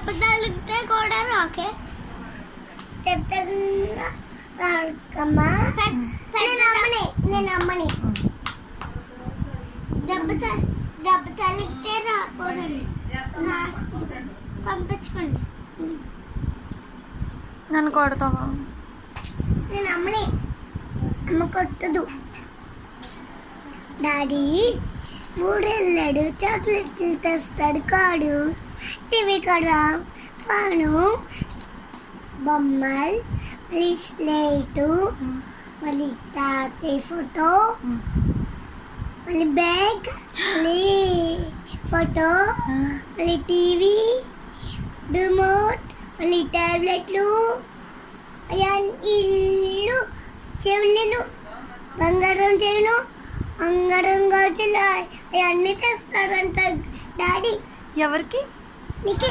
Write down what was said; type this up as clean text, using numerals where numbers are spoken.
దెబ్బ తగిలితే కూడా రాకే. దెబ్బ తగిలిన రాకమ్మా. నేను అమ్మని దెబ్బ తగిలితే రాకూడదు. పంపించుకోండి. నన్ను కొడతావా? నేను అమ్మని. అమ్మ కొట్టదు. డాడీ ఊరెళ్ళాడు, చాక్లెట్లు తెస్తాడు, కాడు, టీవీ కాడ, ఫ్యాను, బొమ్మలు, మళ్ళీ స్లేటు, మళ్ళీ తాతయ్య ఫోటో, మళ్ళీ బ్యాగ్, మళ్ళీ ఫోటో, మళ్ళీ టీవీ, రిమోట్, మళ్ళీ టాబ్లెట్లు, ఇల్లు, చెవులు, బంగారం చేయను, బంగారం గాజులు అవన్నీ తెస్తాడంట డాడీ. ఎవరికి? నీకే.